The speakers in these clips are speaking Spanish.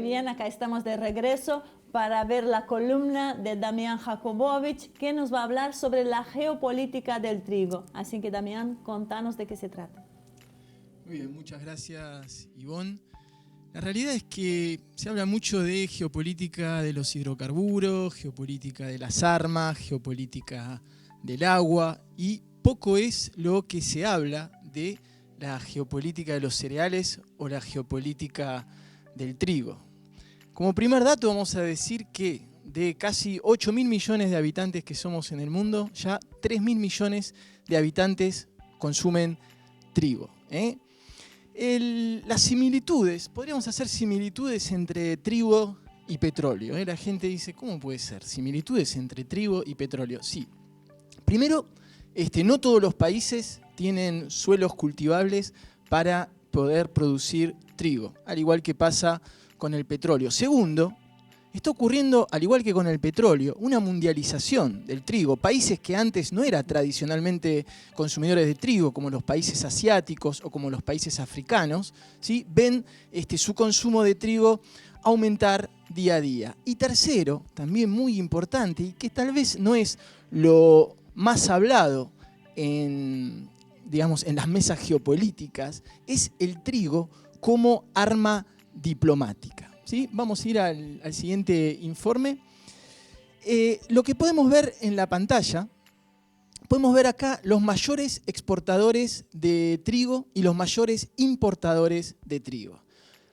bien, acá estamos de regreso para ver la columna de Damián Jakubowicz, que nos va a hablar sobre la geopolítica del trigo. Así que, Damián, contanos de qué se trata. Muy bien, muchas gracias, Ivonne. La realidad es que se habla mucho de geopolítica de los hidrocarburos, geopolítica de las armas, geopolítica del agua, y poco es lo que se habla de la geopolítica de los cereales o la geopolítica del trigo. Como primer dato vamos a decir que de casi 8.000 millones de habitantes que somos en el mundo, ya 3.000 millones de habitantes consumen trigo. Las similitudes, podríamos hacer similitudes entre trigo y petróleo. La gente dice, ¿cómo puede ser? Similitudes entre trigo y petróleo. Sí. Primero, no todos los países tienen suelos cultivables para poder producir trigo, al igual que pasa con el petróleo. Segundo, está ocurriendo, al igual que con el petróleo, una mundialización del trigo. Países que antes no eran tradicionalmente consumidores de trigo, como los países asiáticos o como los países africanos, ¿sí? Ven su consumo de trigo aumentar día a día. Y tercero, también muy importante, y que tal vez no es lo más hablado en las mesas geopolíticas, es el trigo como arma diplomática. ¿Sí? Vamos a ir al siguiente informe. Lo que podemos ver en la pantalla, podemos ver acá los mayores exportadores de trigo y los mayores importadores de trigo.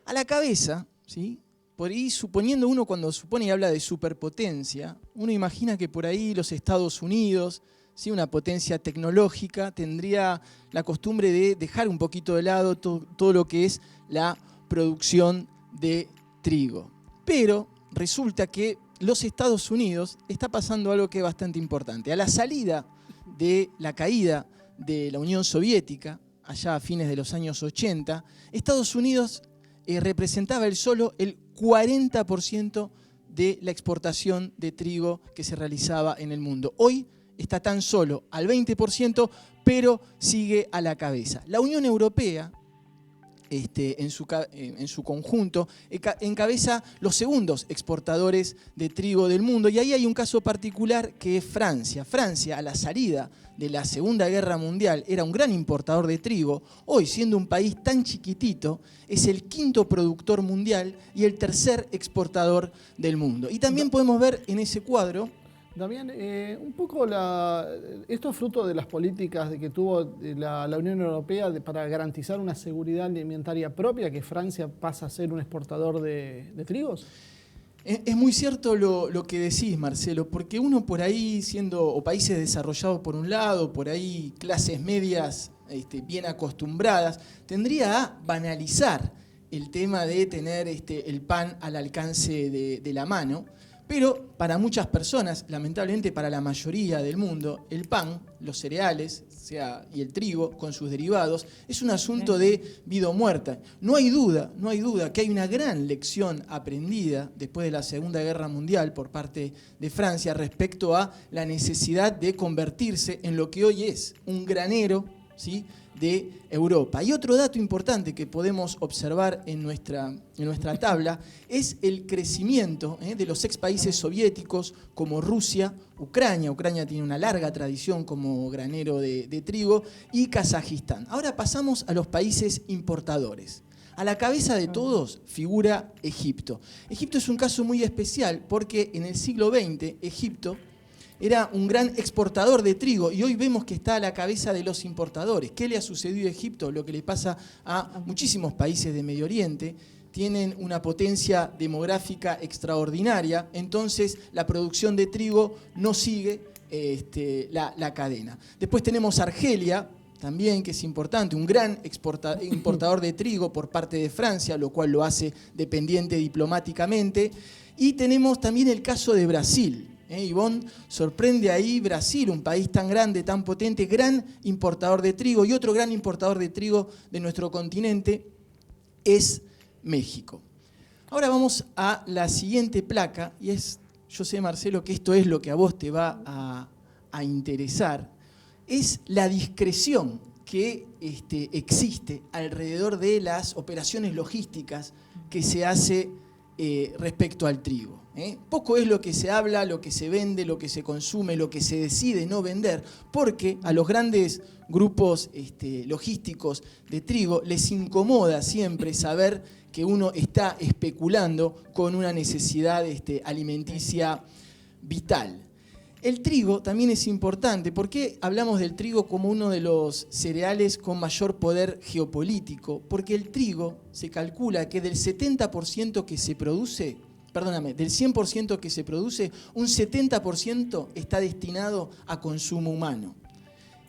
A la cabeza, ¿sí? Por ahí, suponiendo uno cuando supone y habla de superpotencia, uno imagina que por ahí los Estados Unidos, ¿sí? Una potencia tecnológica, tendría la costumbre de dejar un poquito de lado todo lo que es la producción de trigo. Pero resulta que los Estados Unidos está pasando algo que es bastante importante. A la salida de la caída de la Unión Soviética, allá a fines de los años 80, Estados Unidos representaba solo el 40% de la exportación de trigo que se realizaba en el mundo. Hoy está tan solo al 20%, pero sigue a la cabeza. La Unión Europea, en su conjunto, encabeza los segundos exportadores de trigo del mundo. Y ahí hay un caso particular que es Francia. Francia, a la salida de la Segunda Guerra Mundial, era un gran importador de trigo. Hoy, siendo un país tan chiquitito, es el quinto productor mundial y el tercer exportador del mundo. Y también podemos ver en ese cuadro, Damián, un poco esto es fruto de las políticas que tuvo la Unión Europea para garantizar una seguridad alimentaria propia, que Francia pasa a ser un exportador de trigos. Es muy cierto lo que decís, Marcelo, porque uno por ahí, siendo países desarrollados por un lado, por ahí clases medias bien acostumbradas, tendría a banalizar el tema de tener el pan al alcance de la mano. Pero para muchas personas, lamentablemente para la mayoría del mundo, el pan, los cereales y el trigo con sus derivados es un asunto de vida o muerte. No hay duda que hay una gran lección aprendida después de la Segunda Guerra Mundial por parte de Francia respecto a la necesidad de convertirse en lo que hoy es un granero, ¿sí?, de Europa. Y otro dato importante que podemos observar en nuestra tabla es el crecimiento de los ex países soviéticos como Rusia, Ucrania. Ucrania tiene una larga tradición como granero de trigo, y Kazajistán. Ahora pasamos a los países importadores. A la cabeza de todos figura Egipto. Egipto es un caso muy especial porque en el siglo XX Egipto era un gran exportador de trigo y hoy vemos que está a la cabeza de los importadores. ¿Qué le ha sucedido a Egipto? Lo que le pasa a muchísimos países de Medio Oriente. Tienen una potencia demográfica extraordinaria, entonces la producción de trigo no sigue la cadena. Después tenemos Argelia, también, que es importante, un gran importador de trigo por parte de Francia, lo cual lo hace dependiente diplomáticamente. Y tenemos también el caso de Brasil. Ivonne, sorprende ahí Brasil, un país tan grande, tan potente, gran importador de trigo, y otro gran importador de trigo de nuestro continente es México. Ahora vamos a la siguiente placa, y yo sé, Marcelo, que esto es lo que a vos te va a interesar, es la discreción que existe alrededor de las operaciones logísticas que se hace respecto al trigo. Poco es lo que se habla, lo que se vende, lo que se consume, lo que se decide no vender, porque a los grandes grupos logísticos de trigo les incomoda siempre saber que uno está especulando con una necesidad alimenticia vital. El trigo también es importante. ¿Por qué hablamos del trigo como uno de los cereales con mayor poder geopolítico? Porque el trigo se calcula que del 70% que se produce, del 100% que se produce, un 70% está destinado a consumo humano.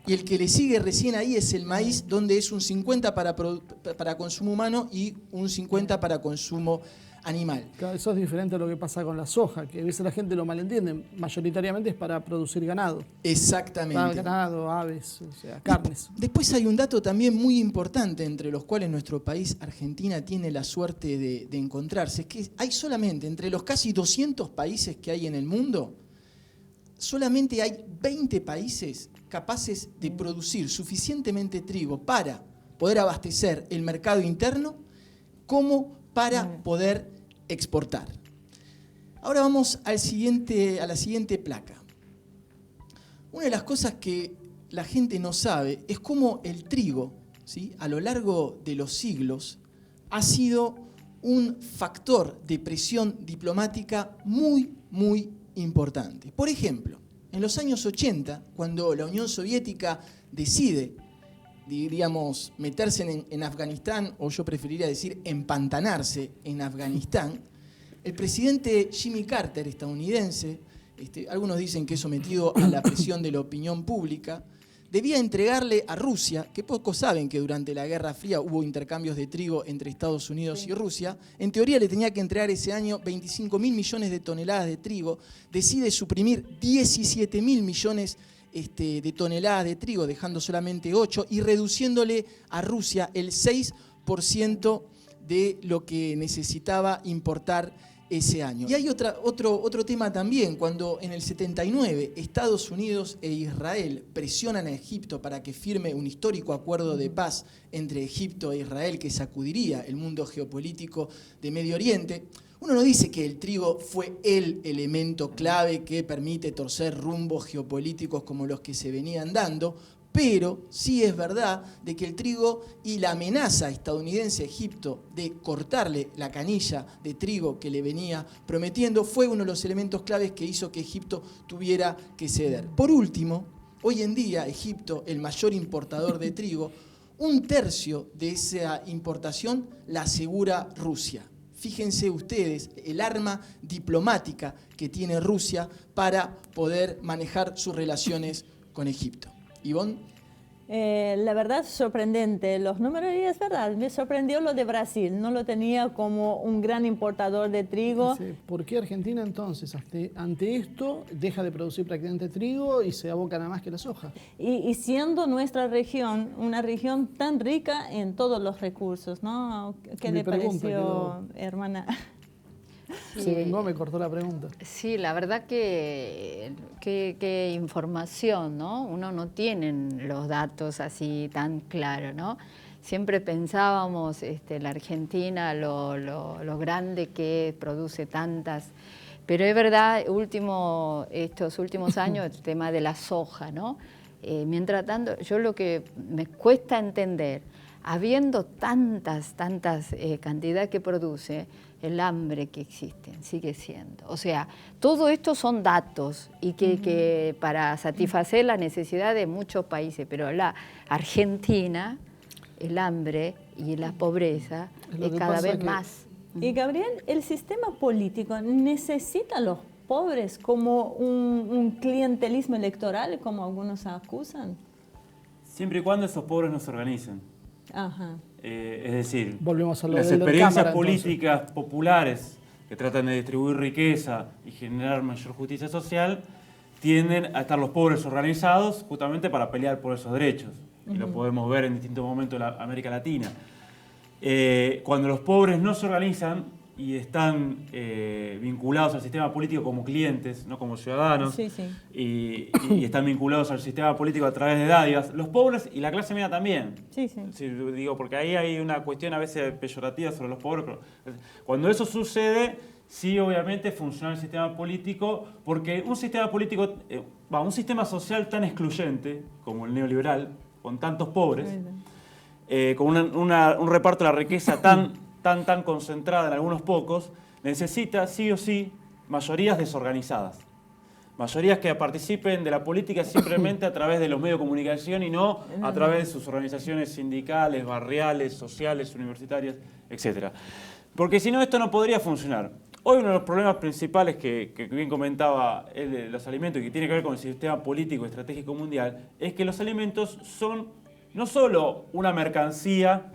Y el que le sigue recién ahí es el maíz, donde es un 50% para consumo humano y un 50% para consumo animal. Claro, eso es diferente a lo que pasa con la soja, que a veces la gente lo malentiende. Mayoritariamente es para producir ganado. Exactamente. Para ganado, aves, o sea, carnes. Después hay un dato también muy importante entre los cuales nuestro país, Argentina, tiene la suerte de encontrarse. Es que hay solamente, entre los casi 200 países que hay en el mundo, solamente hay 20 países capaces de producir suficientemente trigo para poder abastecer el mercado interno como para poder exportar. Ahora vamos a la siguiente placa. Una de las cosas que la gente no sabe es cómo el trigo, ¿sí?, a lo largo de los siglos ha sido un factor de presión diplomática muy, muy importante. Por ejemplo, en los años 80, cuando la Unión Soviética decide, diríamos, meterse en Afganistán, o yo preferiría decir empantanarse en Afganistán, el presidente Jimmy Carter, estadounidense, algunos dicen que es sometido a la presión de la opinión pública, debía entregarle a Rusia, que pocos saben que durante la Guerra Fría hubo intercambios de trigo entre Estados Unidos y Rusia, en teoría le tenía que entregar ese año 25.000 millones de toneladas de trigo, decide suprimir 17.000 millones de toneladas de trigo, dejando solamente 8 y reduciéndole a Rusia el 6% de lo que necesitaba importar ese año. Y hay otro tema también, cuando en el 79 Estados Unidos e Israel presionan a Egipto para que firme un histórico acuerdo de paz entre Egipto e Israel que sacudiría el mundo geopolítico de Medio Oriente. Uno no dice que el trigo fue el elemento clave que permite torcer rumbos geopolíticos como los que se venían dando, pero sí es verdad de que el trigo y la amenaza estadounidense a Egipto de cortarle la canilla de trigo que le venía prometiendo fue uno de los elementos claves que hizo que Egipto tuviera que ceder. Por último, hoy en día Egipto, el mayor importador de trigo, 1/3 de esa importación la asegura Rusia. Fíjense ustedes el arma diplomática que tiene Rusia para poder manejar sus relaciones con Egipto. Ivonne. La verdad, sorprendente los números, y es verdad, me sorprendió lo de Brasil, no lo tenía como un gran importador de trigo. ¿Por qué Argentina entonces, ante esto, deja de producir prácticamente trigo y se aboca nada más que la soja? Y siendo nuestra región una región tan rica en todos los recursos, ¿no? ¿Qué le pareció, hermana? Sí. Se vengó, me cortó la pregunta. Sí, la verdad que información, ¿no? Uno no tiene los datos así tan claros, ¿no? Siempre pensábamos la Argentina, lo grande que es, produce tantas, pero es verdad, estos últimos años, el tema de la soja, ¿no? Mientras tanto, yo lo que me cuesta entender, habiendo tantas cantidad que produce, el hambre que existe sigue siendo. O sea, todo esto son datos y que para satisfacer la necesidad de muchos países, pero la Argentina, el hambre y la pobreza es cada vez más. Y Gabriel, el sistema político necesita a los pobres como un clientelismo electoral, como algunos acusan. Siempre y cuando esos pobres no se organicen. Ajá. Es decir, volvemos a las experiencias políticas populares que tratan de distribuir riqueza y generar mayor justicia social tienden a estar los pobres organizados justamente para pelear por esos derechos. Y lo podemos ver en distintos momentos de América Latina. Cuando los pobres no se organizan, y están vinculados al sistema político como clientes, no como ciudadanos, Sí, sí. y están vinculados al sistema político a través de dádivas, los pobres y la clase media también. Sí, sí. Sí, digo, porque ahí hay una cuestión a veces peyorativa sobre los pobres. Pero cuando eso sucede, sí, obviamente funciona el sistema político, porque un sistema político, un sistema social tan excluyente como el neoliberal, con tantos pobres, con un reparto de la riqueza tan concentrada en algunos pocos, necesita sí o sí mayorías desorganizadas. Mayorías que participen de la política simplemente a través de los medios de comunicación y no a través de sus organizaciones sindicales, barriales, sociales, universitarias, etc. Porque si no, esto no podría funcionar. Hoy uno de los problemas principales que bien comentaba él de los alimentos y que tiene que ver con el sistema político estratégico mundial es que los alimentos son no solo una mercancía,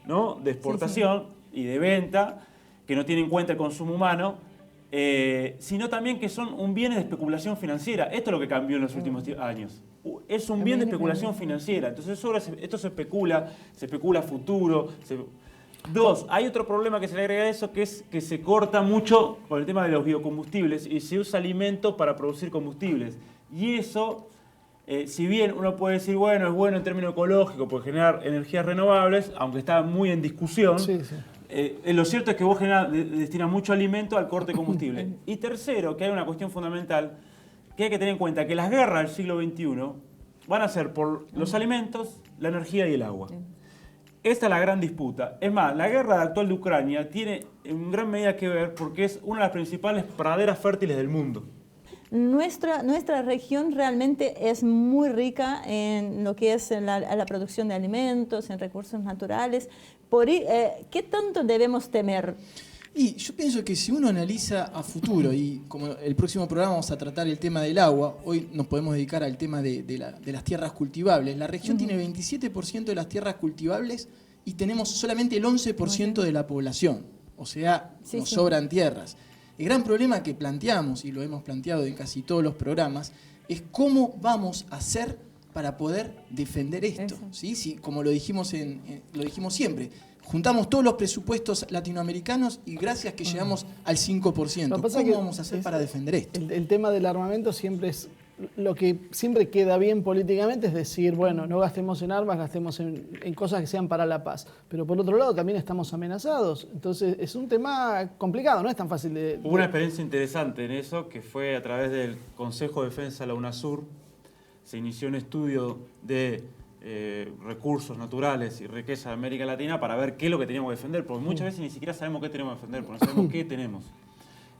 ¿no?, de exportación y de venta, que no tiene en cuenta el consumo humano, sino también que son un bien de especulación financiera. Esto es lo que cambió en los últimos años. Es un bien de especulación financiera. Entonces esto se especula a futuro. Dos, hay otro problema que se le agrega a eso, que es que se corta mucho con el tema de los biocombustibles y se usa alimento para producir combustibles. Y eso, si bien uno puede decir, bueno, es bueno en términos ecológicos, por generar energías renovables, aunque está muy en discusión, Sí, sí. lo cierto es que vos destinas mucho alimento al corte de combustible. Y tercero, que hay una cuestión fundamental, que hay que tener en cuenta que las guerras del siglo XXI van a ser por los alimentos, la energía y el agua. Esta es la gran disputa. Es más, la guerra actual de Ucrania tiene en gran medida que ver porque es una de las principales praderas fértiles del mundo. Nuestra región realmente es muy rica en lo que es la producción de alimentos, en recursos naturales. ¿Qué tanto debemos temer? Y yo pienso que si uno analiza a futuro, y como el próximo programa vamos a tratar el tema del agua, hoy nos podemos dedicar al tema de las tierras cultivables. La región tiene 27% de las tierras cultivables y tenemos solamente el 11% de la población. O sea, nos sobran tierras. El gran problema que planteamos, y lo hemos planteado en casi todos los programas, es cómo vamos a hacer para poder defender esto. ¿Sí? Sí, como lo dijimos siempre. Juntamos todos los presupuestos latinoamericanos y gracias que llegamos al 5%. ¿Cómo vamos a hacer para defender esto? El tema del armamento siempre es lo que siempre queda bien políticamente, es decir, bueno, no gastemos en armas, gastemos en cosas que sean para la paz. Pero por otro lado también estamos amenazados. Entonces es un tema complicado, no es tan fácil de... Hubo una experiencia interesante en eso, que fue a través del Consejo de Defensa de la UNASUR. Se inició un estudio de recursos naturales y riqueza de América Latina para ver qué es lo que teníamos que defender, porque muchas veces ni siquiera sabemos qué tenemos que defender, porque no sabemos qué tenemos.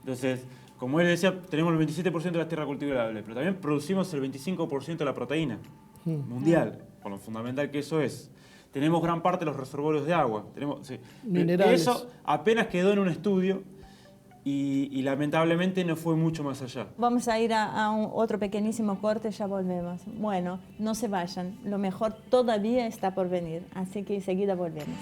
Entonces, como él decía, tenemos el 27% de la tierra cultivable, pero también producimos el 25% de la proteína mundial, con lo fundamental que eso es. Tenemos gran parte de los reservorios de agua. Minerales. Eso apenas quedó en un estudio y lamentablemente no fue mucho más allá. Vamos a ir a otro pequeñísimo corte, ya volvemos. Bueno, no se vayan, lo mejor todavía está por venir, así que enseguida volvemos.